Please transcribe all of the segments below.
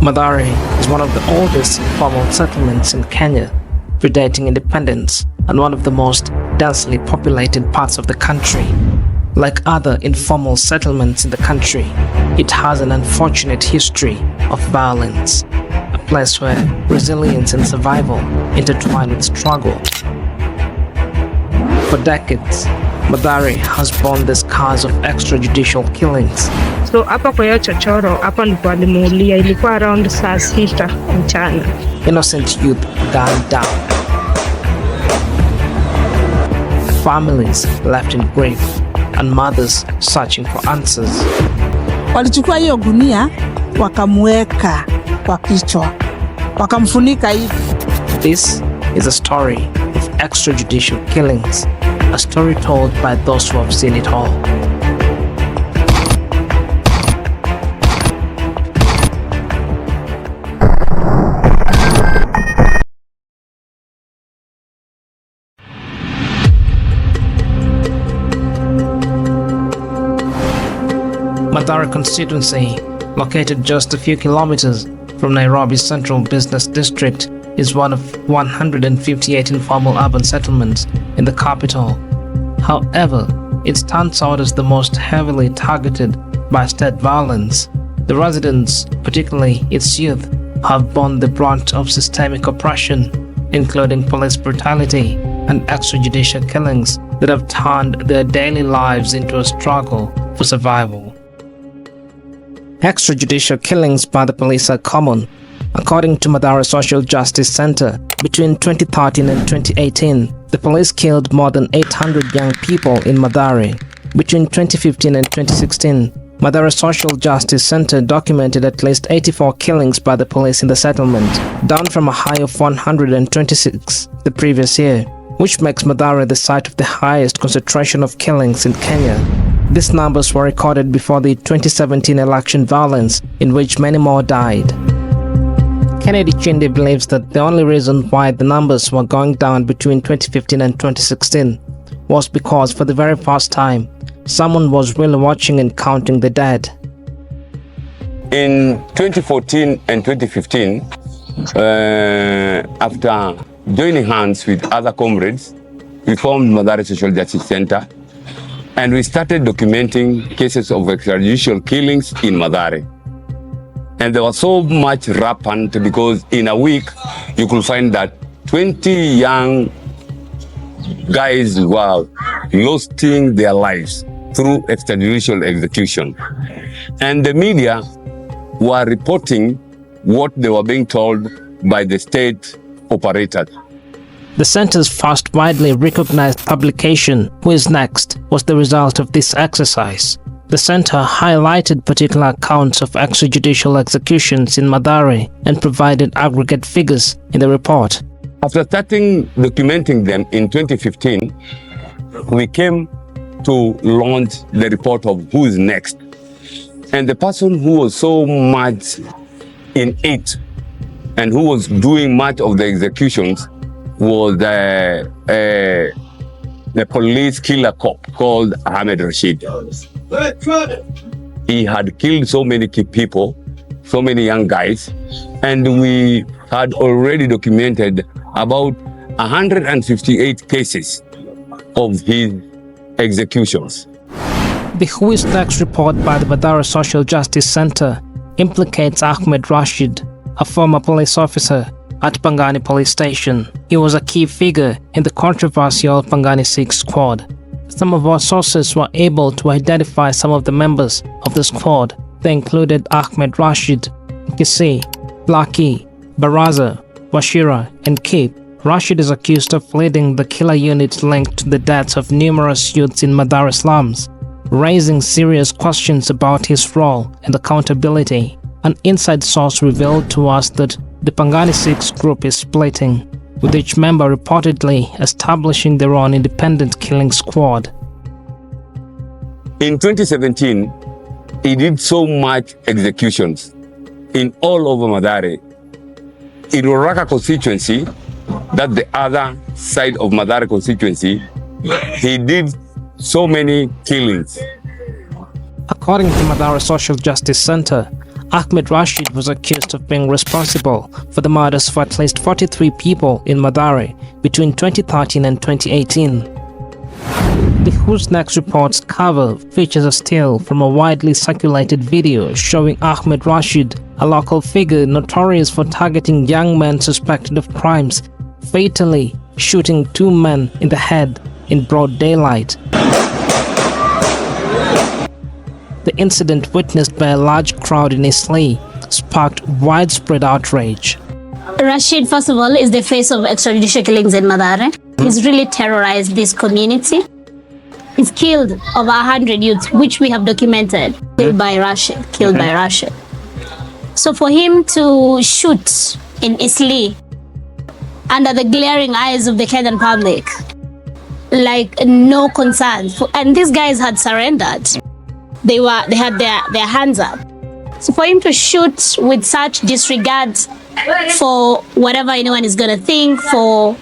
Mathare is one of the oldest formal settlements in Kenya, predating independence, and one of the most densely populated parts of the country. Like other informal settlements in the country, it has an unfortunate history of violence, a place where resilience and survival intertwine with struggle. For decades, Mathare has borne the scars of extrajudicial killings. So hapa kwa hiyo chochoro, hapa ndipo alimuulia, ilikuwa around saa 6 mchana. Innocent youth gunned down. Families left in grief and mothers searching for answers. Walichukua hiyo gunia, wakamweka kwa kichwa, wakamfunika hivi. This is a story of extrajudicial killings, a story told by those who have seen it all. Mathare constituency, located just a few kilometers from Nairobi's central business district, is one of 158 informal urban settlements in the capital. However, it stands out as the most heavily targeted by state violence. The residents, particularly its youth, have borne the brunt of systemic oppression, including police brutality and extrajudicial killings that have turned their daily lives into a struggle for survival. Extrajudicial killings by the police are common. According to Mathare Social Justice Centre, between 2013 and 2018, the police killed more than 800 young people in Mathare. Between 2015 and 2016, Mathare Social Justice Centre documented at least 84 killings by the police in the settlement, down from a high of 126 the previous year, which makes Mathare the site of the highest concentration of killings in Kenya. These numbers were recorded before the 2017 election violence, in which many more died. Kennedy Chinde believes that the only reason why the numbers were going down between 2015 and 2016 was because for the very first time, someone was really watching and counting the dead. In 2014 and 2015, after joining hands with other comrades, we formed Mathare Social Justice Centre, and we started documenting cases of extrajudicial killings in Mathare. And there was so much rampant because in a week you could find that 20 young guys were losing their lives through extrajudicial execution. And the media were reporting what they were being told by the state operators. The center's first widely recognized publication, Who is Next?, was the result of this exercise. The center highlighted particular accounts of extrajudicial executions in Mathare and provided aggregate figures in the report. After starting documenting them in 2015, we came to launch the report of Who is Next? And the person who was so much in it and who was doing much of the executions was the police killer cop called Ahmed Rashid. He had killed so many people, so many young guys, and we had already documented about 158 cases of his executions. The Who is Next report by the Mathare Social Justice Centre implicates Ahmed Rashid, a former police officer at Pangani Police Station. He was a key figure in the controversial Pangani 6 squad. Some of our sources were able to identify some of the members of the squad. They included Ahmed Rashid, Kisi, Blaki, Baraza, Washira, and Kip. Rashid is accused of leading the killer unit linked to the deaths of numerous youths in Mathare slums, raising serious questions about his role and accountability. An inside source revealed to us that the Pangani 6 group is splitting, with each member reportedly establishing their own independent killing squad. In 2017, he did so much executions in all over Mathare. In Oraka constituency, that's the other side of Mathare constituency, he did so many killings. According to Mathare Social Justice Centre, Ahmed Rashid was accused of being responsible for the murders of at least 43 people in Mathare between 2013 and 2018. The Who's Next report's cover features a still from a widely circulated video showing Ahmed Rashid, a local figure notorious for targeting young men suspected of crimes, fatally shooting 2 men in the head in broad daylight. The incident, witnessed by a large crowd in Islay, sparked widespread outrage. Rashid, first of all, is the face of extrajudicial killings in Mathare. He's really terrorized this community. He's killed over 100 youths, which we have documented, killed by Rashid. So for him to shoot in Islay under the glaring eyes of the Kenyan public, like no concern, and these guys had surrendered. They had their hands up. So for him to shoot with such disregard for whatever anyone is gonna think, for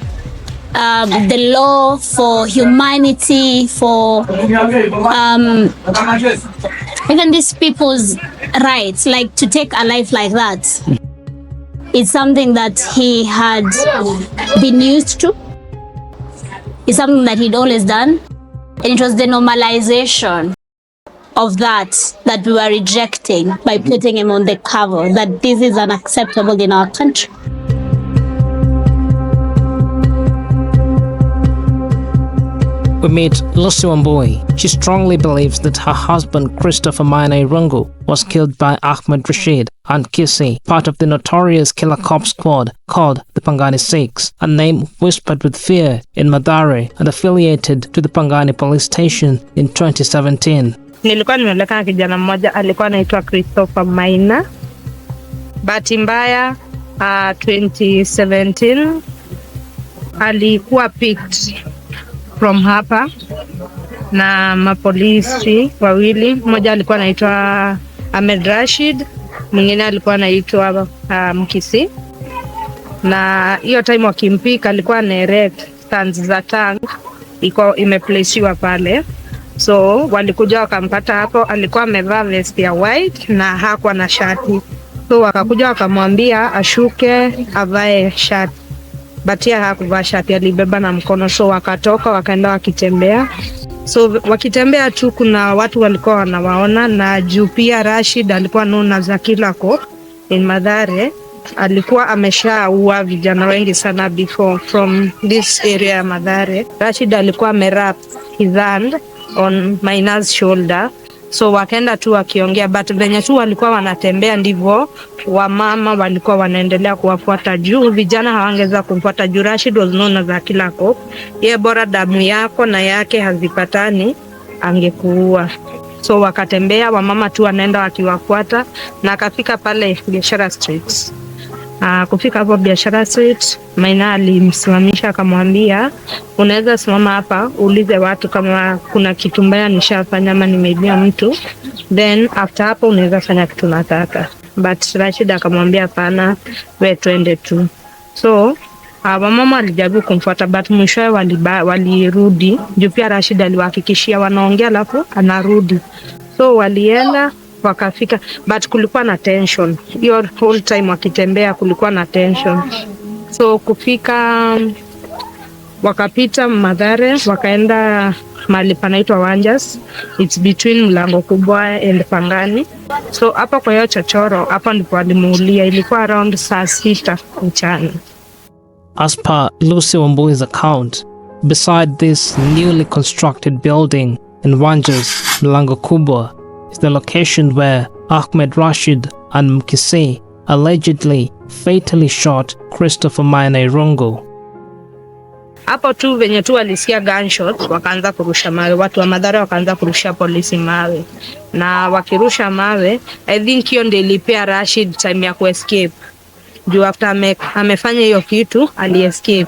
the law, for humanity, for even these people's rights, like to take a life like that, it's something that he had been used to. It's something that he'd always done, and it was the normalization of that we were rejecting by putting him on the cover, that this is unacceptable in our country. We meet Lucy Wambui. She strongly believes that her husband Christopher Maina Irungu was killed by Ahmed Rashid and Kisi, part of the notorious killer cop squad called the Pangani Six, a name whispered with fear in Mathare and affiliated to the Pangani police station in 2017. Nilikuwa nimeonekana kijana mmoja alikuwa anaitwa Christopher Maina. Bahati mbaya 2017 alikuwa picked from hapa na mapolisi wawili. Mmoja alikuwa anaitwa Ahmed Rashid, mwingine alikuwa anaitwa Mkisi. Na hiyo time wakimpika alikuwa na erect stands za tank iko imeplacewa pale. So walikuja wakampata hapo, alikuwa amevaa vest ya white na hakuwa na shati. So wakakuja wakamwambia ashuke avae shati. Batia hakuvaa shati, alibeba na mkono. So wakatoka wakaenda wakitembea. So wakitembea tu kuna watu walikuwa wanawaona, na juu pia Rashid alikuwa known as a killer cop in Mathare. Alikuwa ameshaua vijana wengi sana before from this area ya Mathare. Rashid alikuwa amerap his hand on Maina's shoulder. So wakaenda tu wakiongea, but venye tu walikuwa wanatembea ndivyo wamama walikuwa wanaendelea kuwafuata juu. Vijana hawangeza kumfuata juu Rashid was known as a killer cop. Ye bora damu yako na yake hazipatani angekuua. So wakatembea, wamama tu wanaenda wakiwafuata, na akafika pale Biashara Street. Kufika hapo Biashara Street, Maina alimsimamisha akamwambia, unaweza simama hapa uulize watu kama kuna kitu mbaya nishafanya ama nimeibia mtu, then after hapo unaweza fanya kitu nataka. But Rashid akamwambia hapana, wewe twende tu. So mama alijaribu kumfuata, but mwishowe walirudi. Juu pia Rashid aliwahakikishia wanaongea alafu anarudi. So walienda wakafika, but kulikuwa na tension. Your whole time wakitembea kulikuwa na tension. So kufika wakapita Mathare, wakaenda mahali panaitwa Wanjas. It's between Mlango Kubwa and Pangani. So hapa kwa hiyo chochoro, hapa ndipo alimuulia. Ilikuwa around saa 6 mchana. As per Lucy Wambui's account, beside this newly constructed building in Wanjas, Mlango Kubwa, is the location where Ahmed Rashid and Mkisi allegedly fatally shot Christopher Maina Irungu. Hapo tu venye tu walisikia gunshots, wakaanza kurusha mawe. Watu wa Mathare wakaanza kurusha polisi mawe. Na wakirusha mawe, I think hiyo ndio ilipea Rashid time ya kuescape. Juu after amefanya hiyo kitu, aliescape,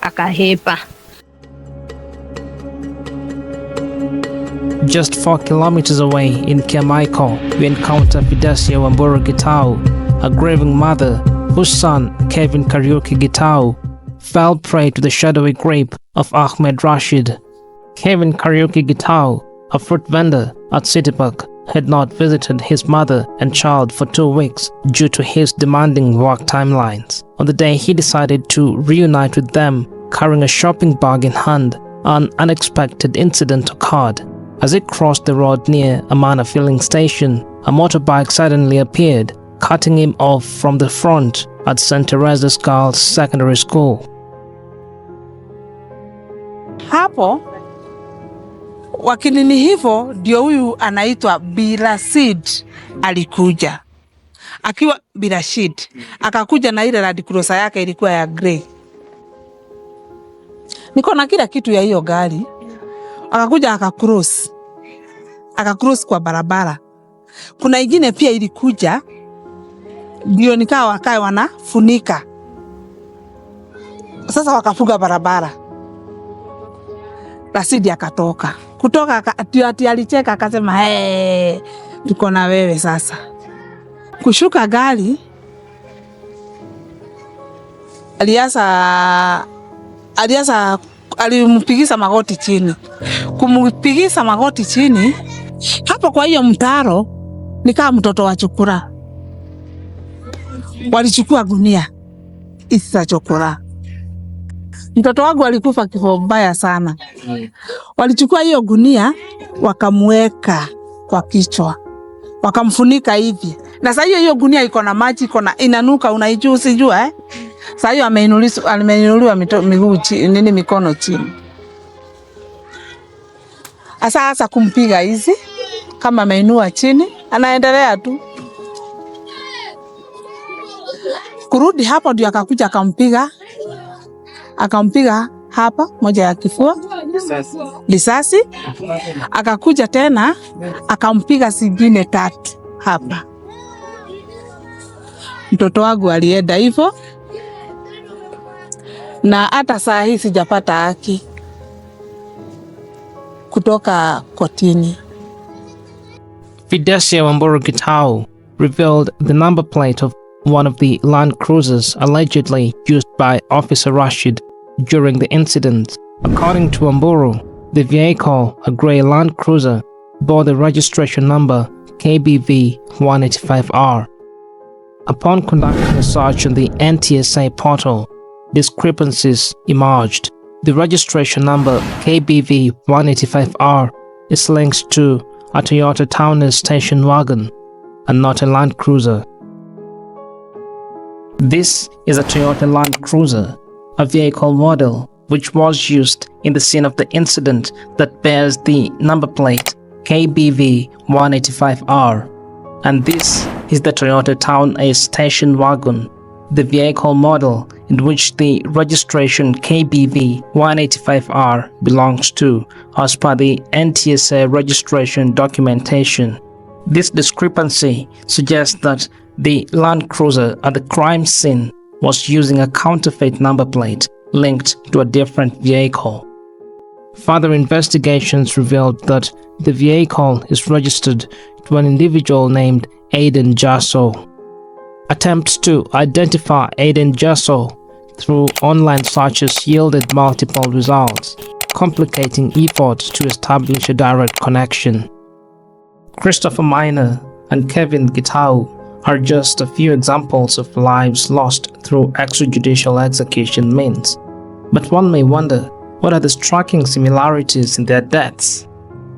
akahepa. Just 4 kilometers away in Kiamaiko, we encounter Fidesia Wamburu Gitau, a grieving mother whose son, Kevin Kariuki Gitau, fell prey to the shadowy grip of Ahmed Rashid. Kevin Kariuki Gitau, a fruit vendor at City Park, had not visited his mother and child for 2 weeks due to his demanding work timelines. On the day he decided to reunite with them, carrying a shopping bag in hand, an unexpected incident occurred. As he crossed the road near Amana filling station, a motorbike suddenly appeared, cutting him off from the front at St. Teresa's Girls Secondary School. Hapo wakinini hivyo ndio huyu anaitwa Birashid alikuja. Akiwa Birashid akakuja na ile Land Cruiser yake ilikuwa ya grey. Niko na kila kitu ya hiyo gari. Akakuja akacross kwa barabara. Kuna ingine pia ilikuja ndio nikawa wakae wanafunika. Sasa wakafunga barabara. Rashid akatoka. Kutoka ati alicheka akasema tuko na wewe sasa. Kushuka gari alimpigiza magoti chini. Kumpigiza magoti chini hapo kwa hiyo mtaro nikaa mtoto wa chukura. Walichukua gunia isa chukura. Mtoto wangu alikufa kifo mbaya sana. Walichukua hiyo gunia wakamweka kwa kichwa. Wakamfunika hivi. Na sasa hiyo gunia iko na maji, inanuka, unaijua usijua Sasa hiyo ameinuliwa miguu chini, mikono chini. Sasa kumpiga hizi kama ameinua chini, anaendelea tu. Kurudi hapo ndio akakuja akampiga hapa moja ya kifua risasi. Akakuja tena akampiga zingine 3 hapa. Mtoto wangu alienda hivyo, na hata saa hii sijapata haki kutoka kotini. Fidesia Wamburu Gitau revealed the number plate of one of the Land Cruisers allegedly used by Officer Rashid during the incident. According to Wamburu, the vehicle, a grey Land Cruiser, bore the registration number KBV 185R. Upon conducting a search on the NTSA portal, discrepancies emerged. The registration number KBV 185R is linked to a Toyota Towner station wagon and not a Land Cruiser. This is a Toyota Land Cruiser, a vehicle model which was used in the scene of the incident that bears the number plate KBV 185R. And this is the Toyota Town A station wagon, the vehicle model in which the registration KBV 185R belongs to as per the NTSA registration documentation. This discrepancy suggests that the Land Cruiser at the crime scene was using a counterfeit number plate linked to a different vehicle. Further investigations revealed that the vehicle is registered to an individual named Aiden Jasso. Attempts to identify Aiden Jasso through online searches yielded multiple results, complicating efforts to establish a direct connection. Christopher Minor and Kevin Gitau are just a few examples of lives lost through extrajudicial execution means. But one may wonder, what are the striking similarities in their deaths?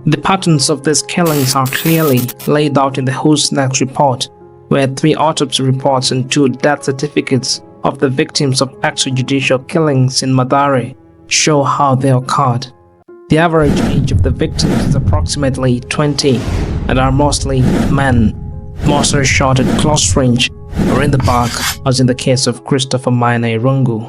The patterns of these killings are clearly laid out in the Who's Next report, where 3 autopsy reports and 2 death certificates of the victims of extrajudicial killings in Mathare show how they occurred. The average age of the victims is approximately 20 and are mostly men. Most are shot at close range or in the back, as in the case of Christopher Maina Irungu.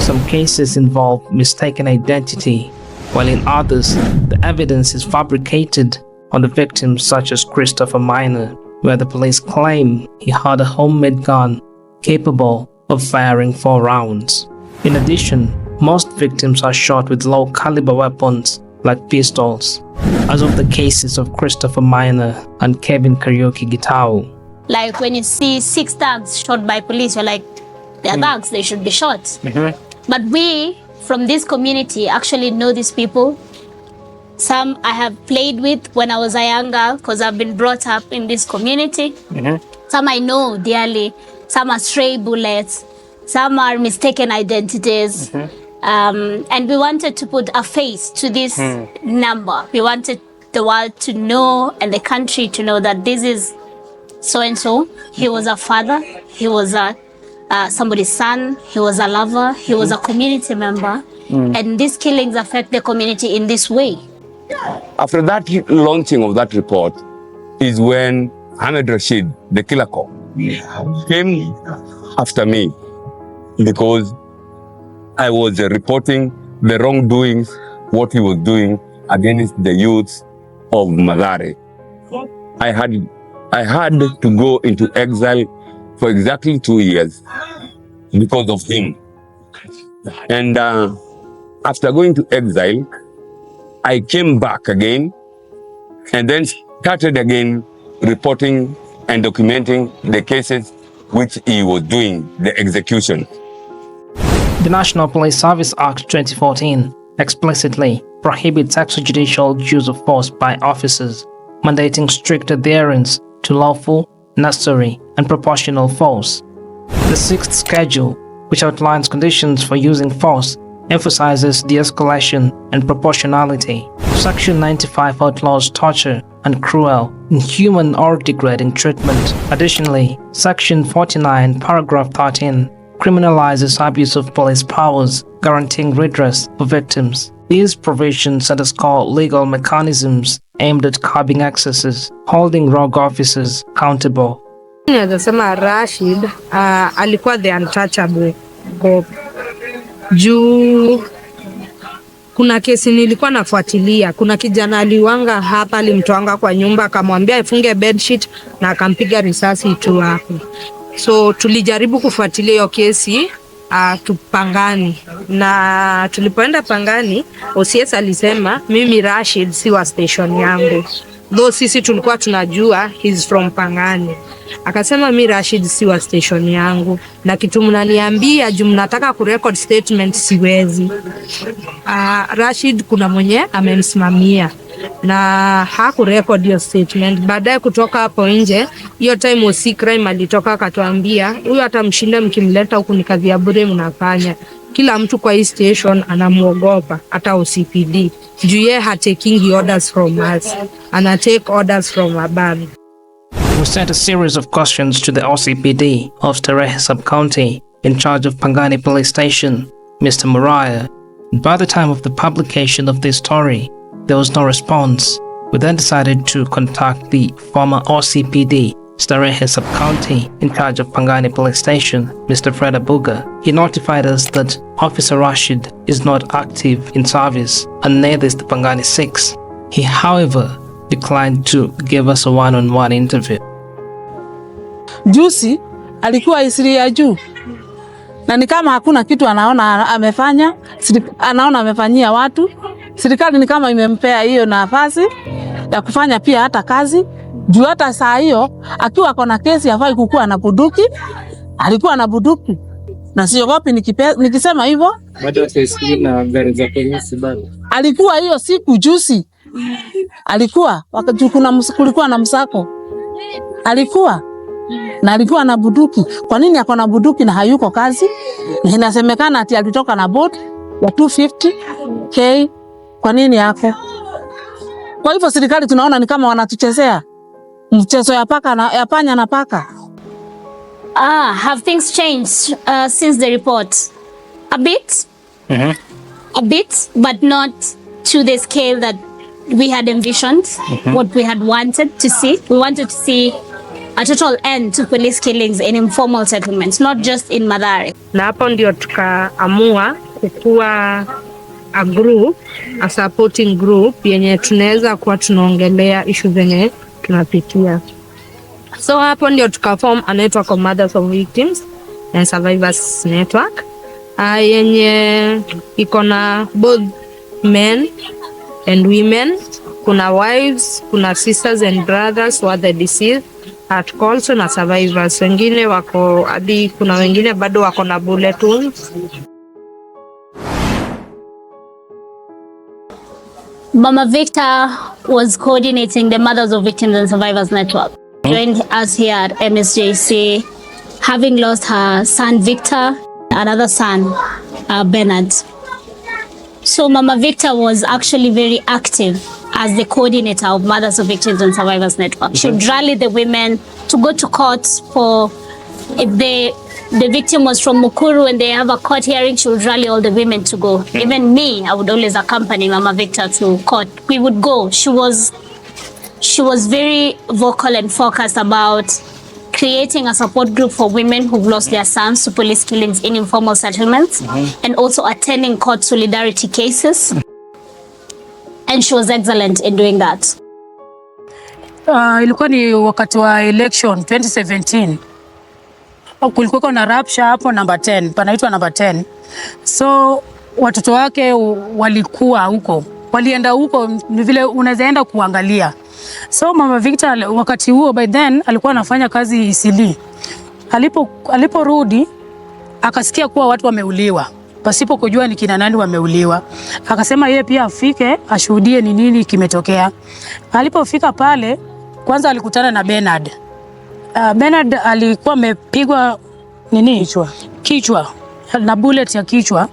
Some cases involve mistaken identity, while in others, the evidence is fabricated on the victims, such as Christopher Minor, where the police claim he had a homemade gun capable of firing 4 rounds. In addition, most victims are shot with low-caliber weapons like pistols, as of the cases of Christopher Minor and Kevin Karaoke Gitau. Like when you see 6 thugs shot by police, you're like, they're thugs, they should be shot. But we, from this community, actually know these people. Some I have played with when I was a young girl because I've been brought up in this community. Some I know dearly. Some are stray bullets. Some are mistaken identities. And we wanted to put a face to this number. We wanted the world to know and the country to know that this is so-and-so. He was a father. He was somebody's son. He was a lover. He was a community member. And these killings affect the community in this way. After that launching of that report is when Ahmed Rashid, the killer cop, came after me because I was reporting the wrongdoings, what he was doing against the youths of Mathare. I had to go into exile for exactly 2 years because of him. And after going to exile, I came back again and then started again reporting and documenting the cases which he was doing, the execution. The National Police Service Act 2014 explicitly prohibits extrajudicial use of force by officers, mandating strict adherence to lawful, necessary, and proportional force. The sixth schedule, which outlines conditions for using force, emphasizes de-escalation and proportionality. Section 95 outlaws torture and cruel, inhuman or degrading treatment. Additionally, Section 49, paragraph 13, criminalizes abuse of police powers, guaranteeing redress for victims. These provisions underscore legal mechanisms aimed at curbing excesses, holding rogue officers accountable. Nasema Rashid alikuwa the untouchable cop. Juu kuna kesi nilikuwa nafuatilia, kuna kijana aliwanga hapa, alimtoanga kwa nyumba akamwambia afunge bedsheet na akampiga risasi tu hapo. So tulijaribu kufuatilia hiyo kesi Pangani, na tulipoenda Pangani OCS alisema mimi Rashid si wa station yangu, though sisi tulikuwa tunajua he's from Pangani. Akasema mimi Rashid si wa station yangu, na kitu mnaniambia juu mnataka kurecord statement siwezi. Rashid kuna mwenye amemsimamia na hakurecord hiyo statement. Baadaye kutoka hapo nje, hiyo time OC crime alitoka akatuambia huyu atamshinda mkimleta huku ni kazi ya bure mnafanya. Kila mtu kwa hii station anamuogopa, hata OCPD. Juu yeye taking orders from us, ana take orders from above. We sent a series of questions to the OCPD of Starehe Sub-County in charge of Pangani Police Station, Mr. Mariah. By the time of the publication of this story, there was no response. We then decided to contact the former OCPD, Starehe Sub-County, in charge of Pangani Police Station, Mr. Fred Abuga. He notified us that Officer Rashid is not active in service, and neither is the Pangani 6. He, however, declined to give us a one-on-one interview. Jusi alikuwa isiri ya juu, na ni kama hakuna kitu anaona amefanya, anaona amefanyia watu. Serikali ni kama imempea hiyo nafasi ya kufanya pia hata kazi. Juu hata saa hiyo akiwa kona kesi hafai kukua na bunduki, alikuwa na bunduki. Na siogopi nikisema hivyo. Bado sisi na gari za polisi bado. Alikuwa hiyo siku Jusi. Alikuwa wakati kulikuwa na msako. Alikuwa na alikuwa na bunduki. Kwa nini ako na bunduki na hayuko kazi? Na inasemekana ati alitoka na boat ya 250k. Kwa nini yako? Kwa hivyo serikali tunaona ni kama wanatuchezea mchezo ya panya na paka. Have things changed since the report? A bit. A bit, but not to the scale that we had envisioned, what we had wanted to see. We wanted to see a total end to police killings in informal settlements, not just in Mathare. Na hapo ndio tukaamua kukua a group, a supporting group yenye tunaweza kuwa tunaongelea issue zenye tunapitia. So hapo ndio tukaform a network of mothers of victims and survivors network yenye iko na both men and women. Kuna wives, kuna sisters and brothers who are the deceased at calls na survivors. Wengine wako hadi kuna wengine bado wako na bullet wounds. Mama Victor was coordinating the Mothers of Victims and Survivors Network. Joined us here at MSJC, having lost her son Victor, another son Bernard. So Mama Victor was actually very active as the coordinator of Mothers of Victims and Survivors Network. She would rally the women to go to court for, if the victim was from Mukuru and they have a court hearing, she would rally all the women to go. Even me, I would always accompany Mama Victor to court. We would go. She was very vocal and focused about creating a support group for women who've lost their sons to police killings in informal settlements, and also attending court solidarity cases. And she was excellent in doing that. Ilikuwa ni wakati wa election 2017. Kulikuwa na rapsha hapo number 10, panaitwa number 10. So watoto wake walikuwa huko. Walienda huko ni vile unaweza enda kuangalia. So Mama Victor wakati huo by then alikuwa anafanya kazi Isili. Aliporudi akasikia kuwa watu wameuliwa. Pasipo kujua ni kina nani wameuliwa. Akasema yeye pia afike ashuhudie ni nini kimetokea. Alipofika pale kwanza alikutana na Bernard. Bernard alikuwa amepigwa nini? Kichwa. Na bullet ya kichwa.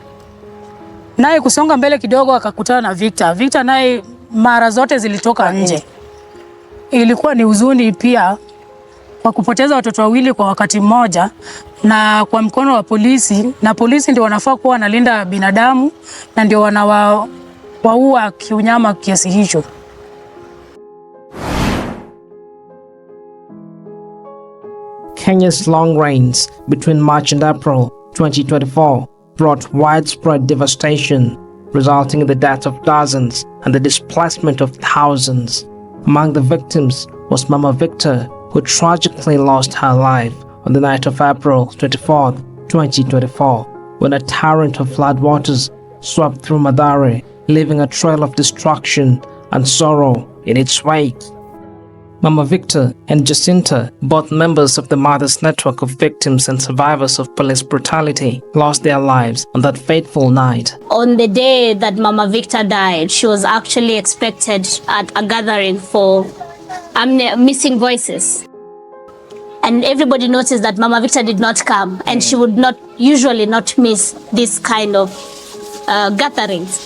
Naye kusonga mbele kidogo akakutana na Victor. Victor naye mara zote zilitoka nje. Ilikuwa ni huzuni pia kwa kupoteza watoto wawili kwa wakati mmoja na kwa mkono wa polisi, na polisi ndio wanafaa kuwa wanalinda binadamu na ndio wanawaua kiunyama kiasi hicho. Kenya's long rains between March and April 2024 brought widespread devastation, resulting in the death of dozens and the displacement of thousands. Among the victims was Mama Victor, who tragically lost her life on the night of April 24, 2024, when a torrent of floodwaters swept through Mathare, leaving a trail of destruction and sorrow in its wake. Mama Victor and Jacinta, both members of the Mothers Network of Victims and Survivors of Police Brutality, lost their lives on that fateful night. On the day that Mama Victor died, she was actually expected at a gathering for missing voices. And everybody noticed that Mama Victor did not come, and she would usually not miss this kind of gatherings.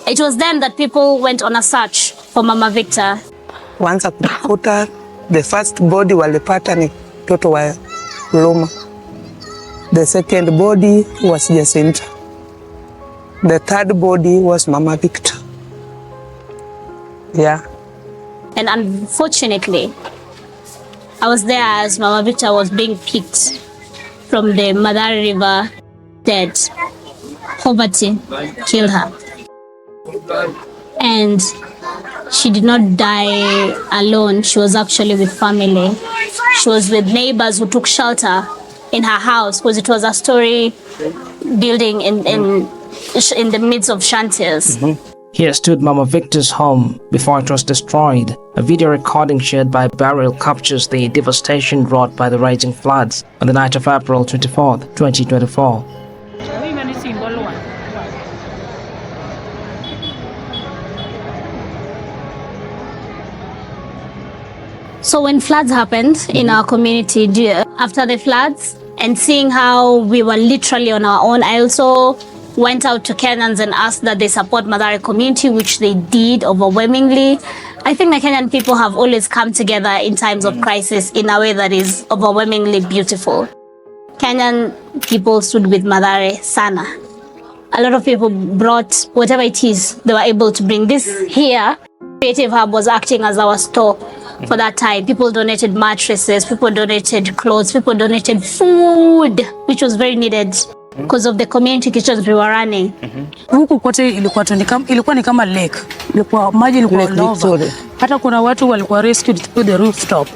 It was then that people went on a search for Mama Victor. Once akukuta, the first body walipata ni mtoto wa Luma. The second body was Jacinta. The third body was Mama Victor. Yeah. And unfortunately, I was there as Mama Victor was being picked from the Mathare River dead. Poverty killed her. And she did not die alone. She was actually with family. She was with neighbors who took shelter in her house because it was a story building in the midst of shanties. Here stood Mama Victor's home before it was destroyed. A video recording shared by Beryl captures the devastation wrought by the raging floods on the night of April 24, 2024. So when floods happened in our community, after the floods, and seeing how we were literally on our own, I also went out to Kenyans and asked that they support Mathare community, which they did overwhelmingly. I think the Kenyan people have always come together in times of crisis in a way that is overwhelmingly beautiful. Kenyan people stood with Mathare sana. A lot of people brought whatever it is they were able to bring. This here, Creative Hub was acting as our store for that time. People donated mattresses, people donated clothes, people donated food, which was very needed because of the community kitchens we were running. Huku kote ilikuwa ni kama lake. Ilikuwa maji ilikuwa lava. Hata kuna watu walikuwa rescued through the rooftop.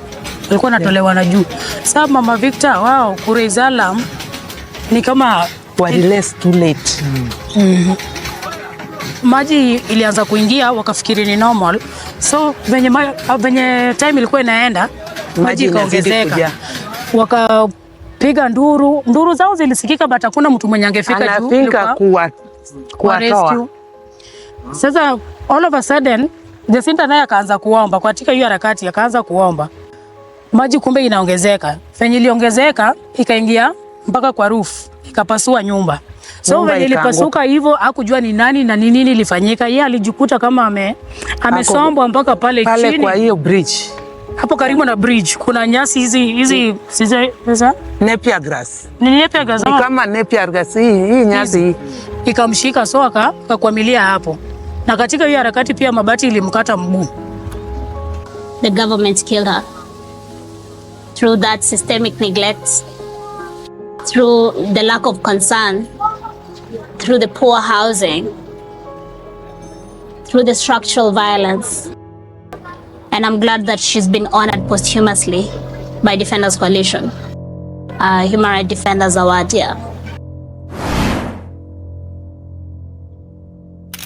Walikuwa natolewa na juu. Sasa Mama Victor wao kuraise alarm ni kama Less too late. Maji ilianza kuingia wakafikiri ni normal. So venye time ilikuwa inaenda maji ikaongezeka. Wakapiga nduru zao zilisikika, but hakuna mtu mwenye angefika juu. Anafika kuwatoa. Sasa All of a sudden, Jacinta naye akaanza kuomba. Katika hiyo harakati akaanza kuomba. Maji kumbe inaongezeka. Fenye iliongezeka ikaingia mpaka kwa roof, ikapasua nyumba. So venye ilipasuka hivyo hakujua ni nani na ni nini ilifanyika. Yeye alijikuta kama amesombwa mpaka pale chini. Kwa hiyo bridge. Hapo karibu na bridge kuna nyasi hizi sasa Napier grass. Ni napier grass. Ni kama napier grass hii nyasi hii. Ikamshika so akakwamilia hapo. Na katika hiyo harakati pia mabati ilimkata mguu. The government killed her through that systemic neglect, through the lack of concern, through the poor housing, through the structural violence. And I'm glad that she's been honored posthumously by Defenders Coalition, Human Rights Defenders Award here.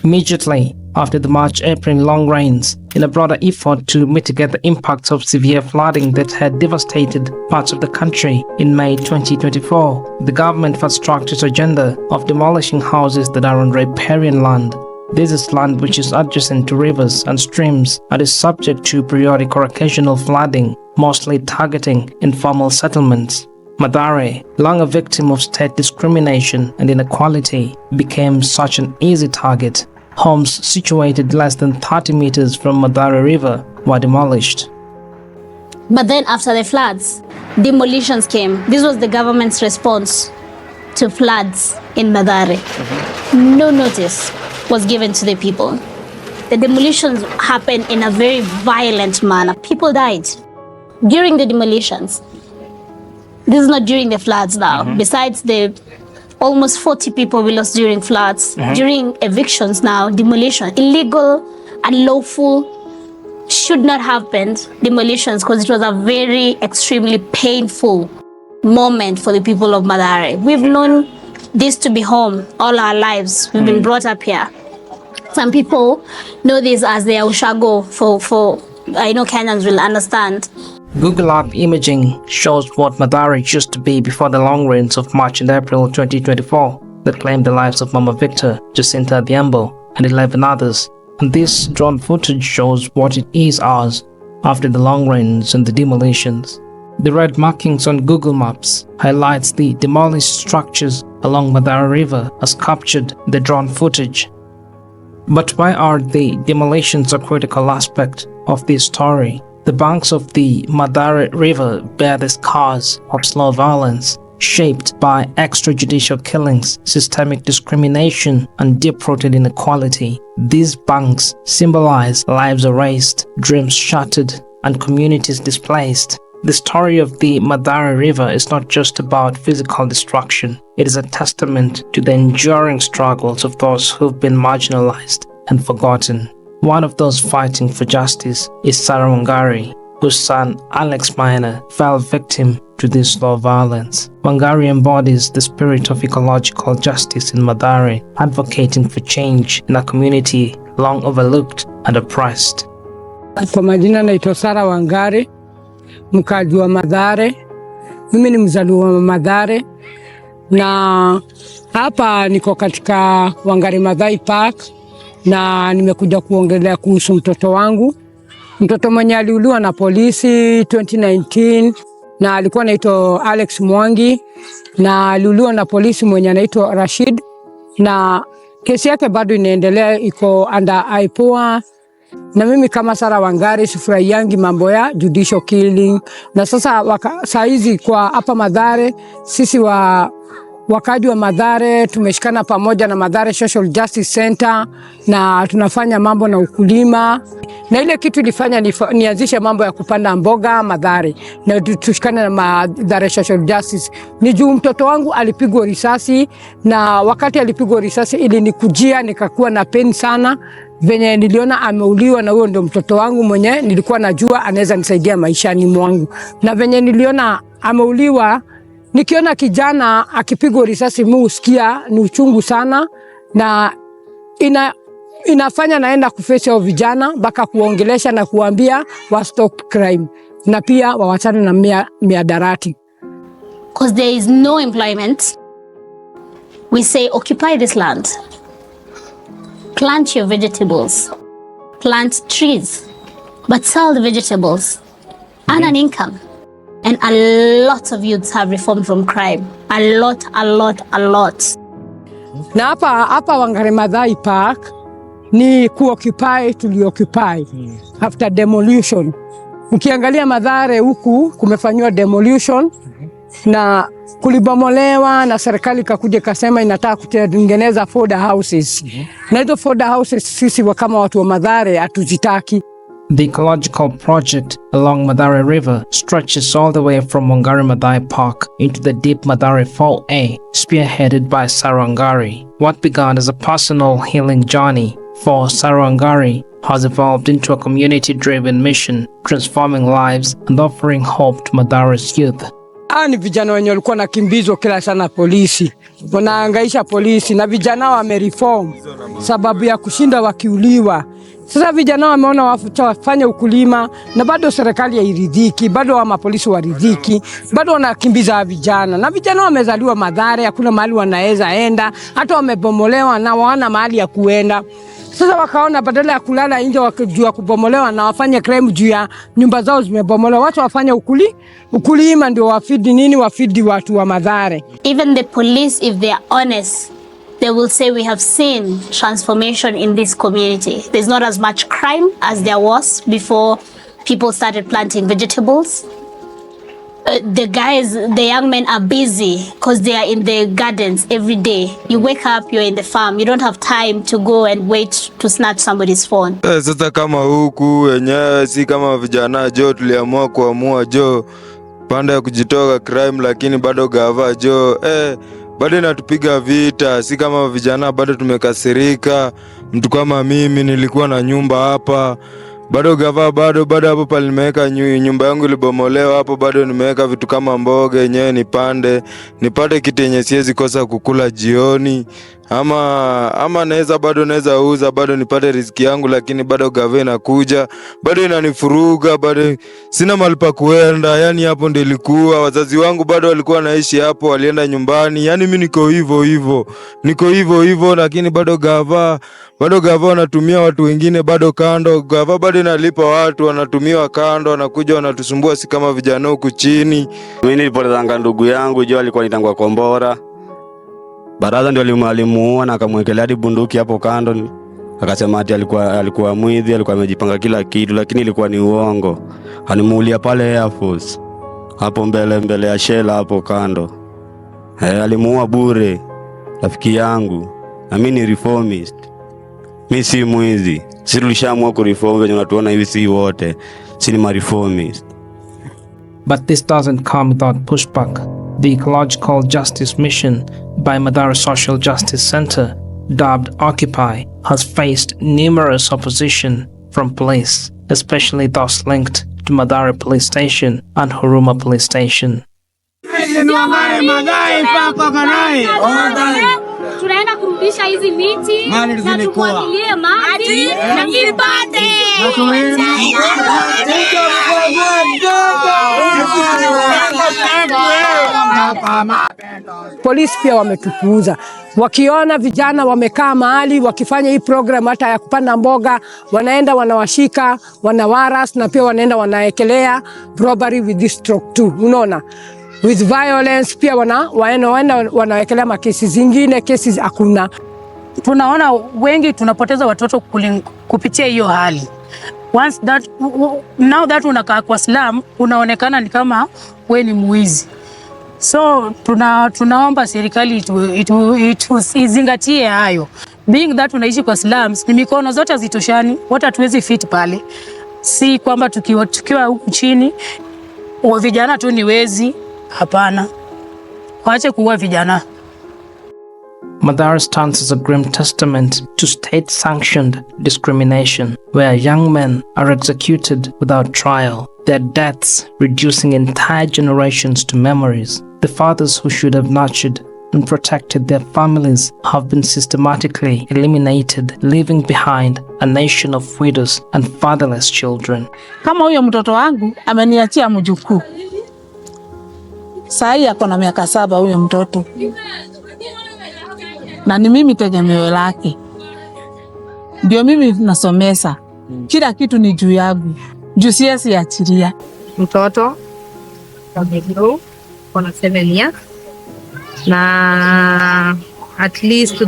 Immediately after the March-April long rains, in a broader effort to mitigate the impacts of severe flooding that had devastated parts of the country in May 2024, the government fast-tracked its agenda of demolishing houses that are on riparian land. This is land which is adjacent to rivers and streams and is subject to periodic or occasional flooding, mostly targeting informal settlements. Mathare, long a victim of state discrimination and inequality, became such an easy target. Homes situated less than 30 meters from Mathare River were demolished. But then after the floods, demolitions came. This was the government's response to floods in Mathare. No notice was given to the people. The demolitions happened in a very violent manner. People died during the demolitions. This is not during the floods now. Besides the almost 40 people we lost during floods, during evictions now, demolition, illegal, unlawful, should not have happened, demolitions, because it was a very extremely painful moment for the people of Mathare. We've known this to be home all our lives. We've been brought up here. Some people know this as their ushago for I know Kenyans will understand. Google Earth imaging shows what Mathare used to be before the long rains of March and April 2024 that claimed the lives of Mama Victor, Jacinta Odhiambo, and 11 others. And this drone footage shows what it is as after the long rains and the demolitions. The red markings on Google Maps highlights the demolished structures along Mathare River as captured in the drone footage. But why are the demolitions a critical aspect of this story? The banks of the Mathare River bear the scars of slow violence, shaped by extrajudicial killings, systemic discrimination, and deep-rooted inequality. These banks symbolize lives erased, dreams shattered, and communities displaced. The story of the Mathare River is not just about physical destruction. It is a testament to the enduring struggles of those who've been marginalized and forgotten. One of those fighting for justice is Sarah Wangari, whose son Alex Minor fell victim to this slow violence. Wangari embodies the spirit of ecological justice in Mathare, advocating for change in a community long overlooked and oppressed. Kwa majina naitwa Sarah Wangari, mkazi wa Mathare. Mimi ni mzaliwa wa Mathare na hapa niko katika Wangari Maathai Park na nimekuja kuongelea kuhusu mtoto wangu. Mtoto mwenye aliuliwa na polisi 2019 na alikuwa anaitwa Alex Mwangi na aliuliwa na polisi mwenye anaitwa Rashid na kesi yake bado inaendelea, iko under IWPR. Na mimi kama Sarah Wangari sifurahiangi mambo ya judicial killing. Na sasa saa hizi kwa hapa Mathare, sisi wakaji wa Mathare tumeshikana pamoja na Mathare Social Justice Centre na tunafanya mambo na ukulima. Na ile kitu ilifanya nianzishe mambo ya kupanda mboga Mathare na tushikane na Mathare Social Justice. Ni juu mtoto wangu alipigwa risasi, na wakati alipigwa risasi ilinikujia nikakuwa na pain sana. Venye niliona ameuliwa, na huyo ndio mtoto wangu mwenye nilikuwa najua anaweza nisaidia maishani mwangu. Na venye niliona ameuliwa, nikiona kijana akipigwa risasi mimi usikia ni uchungu sana, na inafanya naenda kuface hao vijana mpaka kuongelesha na kuambia wa stop crime na pia wawachane na miadarati. Because there is no employment, we say occupy this land, plant your vegetables, plant trees, but sell the vegetables, earn an income. And a lot of youths have reformed from crime. A lot. Na hapa Wangari Maathai Park ni tulioccupy after demolition. Ukiangalia Mathare huku kumefanywa demolition na kulibomolewa na serikali kakuja kasema inataka kutengeneza fodder houses. Na hizo fodder houses sisi kama watu wa Mathare hatuzitaki. The ecological project along Mathare River stretches all the way from Wangari Maathai Park into the deep Mathare 4A, spearheaded by Sarah Wangari. What began as a personal healing journey for Sarah Wangari has evolved into a community-driven mission, transforming lives and offering hope to Mathare's youth. Ni vijana wenye walikuwa nakimbizwa kila sana polisi, wanahangaisha polisi, na vijana wamereform sababu ya kushinda wakiuliwa. Sasa vijana wameona wafanye ukulima na bado serikali hairidhiki, bado wa mapolisi waridhiki, bado wanakimbiza vijana. Na vijana wamezaliwa Mathare, hakuna mahali wanaweza enda, hata wamebomolewa na hawana mahali ya kuenda. Sasa wakaona badala ya kulala nje wakijua kubomolewa na wafanye crime juu ya nyumba zao zimebomolewa, watu wafanye ukulima ndio wafidi watu wa Mathare. Even the police, if they are honest, they will say we have seen transformation in this community. There's not as much crime as there was before people started planting vegetables. The young men are busy because they are in the gardens every day. You wake up, you're in the farm. You don't have time to go and wait to snatch somebody's phone. Sasa kama huku wenyewe si kama vijana tuliamua kuamua pande ya kujitoka crime, lakini bado gava bado inatupiga vita. Si kama vijana bado tumekasirika. Mtu kama mimi nilikuwa na nyumba hapa, bado gava bado hapo pale nimeweka nyumba yangu ilibomolewa hapo, bado nimeweka vitu kama mboga yenyewe nipate kitu yenye siwezi kosa kukula jioni, ama naweza uza bado nipate riziki yangu, lakini bado gava inakuja bado inanifuruga, bado sina mahali pa kuenda. Yani hapo ndio ilikuwa wazazi wangu bado walikuwa naishi hapo, walienda nyumbani. Yani mimi niko hivyo, lakini bado gava wanatumia watu wengine bado kando. Gava bado inalipa watu, wanatumiwa kando, wanakuja wanatusumbua si kama vijana huku chini. Mimi nilipotezanga ndugu yangu alikuwa nitangwa kombora. Baraza ndio alimuua na akamwekelea hadi bunduki hapo kando. Akasema ati alikuwa mwizi, alikuwa amejipanga kila kitu, lakini ilikuwa ni uongo. Alimuulia pale Air Force hapo mbele ya shela hapo kando. Alimuua bure rafiki yangu. Na mimi ni reformist. Mimi si mwizi. Sisi tulishaamua kureform, wenye tunatuona hivi si wote. Si ni reformist. But this doesn't come without pushback. The Ecological Justice Mission by Mathare Social Justice Centre, dubbed Occupy, has faced numerous opposition from police, especially those linked to Mathare Police Station and Huruma Police Station. Tunaenda kurudisha hizi miti na tumwagilie maji na kipande. Polisi pia wametupuuza. Wakiona vijana wamekaa mahali wakifanya hii program hata ya kupanda mboga, wanaenda wanawashika, wanawaras, na pia wanaenda wanaekelea robbery with this stroke too. Unaona? With violence pia wanawekelea makesi zingine, kesi hakuna. Tunaona wengi tunapoteza watoto kupitia hiyo hali. Now that unakaa kwa slum, unaonekana ni kama wewe ni mwizi. So tunaomba serikali izingatie hayo. Being that unaishi kwa slums, ni mikono zote hazitoshani, wote hatuwezi fit pale. Si kwamba tukiwa huku chini vijana tu ni wezi. Hapana. Waache kuua vijana. Mathare stands as a grim testament to state-sanctioned discrimination, where young men are executed without trial, their deaths reducing entire generations to memories. The fathers who should have nurtured and protected their families have been systematically eliminated, leaving behind a nation of widows and fatherless children. Kama huyo mtoto wangu ameniachia mjukuu. Sahi ako na miaka 7 huyo mtoto. Na ni mimi tegemeo lake. Ndio mimi nasomesa. Kila kitu ni juu yangu. Juu siwezi achilia. Mtoto amegrow for 7 years na at least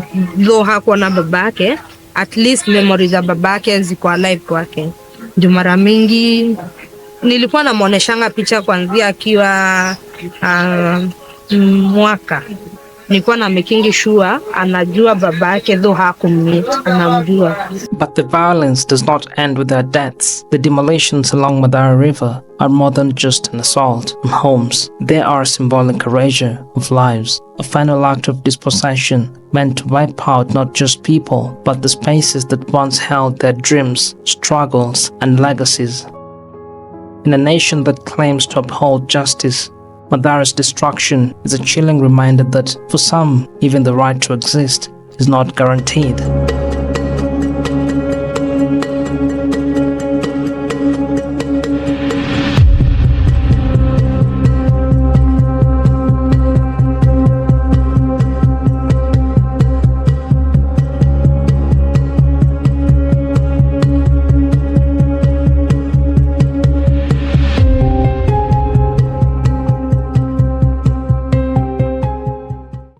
though hakuwa na babake, at least memories za babake ziko alive kwake. Juu mara mingi nilikuwa namuoneshanga picha kuanzia akiwa mwaka. Nilikuwa na making sure anajua babake though hakummeet, anamjua. But the violence does not end with their deaths. The demolitions along Mathare River are more than just an assault on homes. They are a symbolic erasure of lives, a final act of dispossession meant to wipe out not just people, but the spaces that once held their dreams, struggles, and legacies. In a nation that claims to uphold justice, Mathare's destruction is a chilling reminder that, for some, even the right to exist is not guaranteed.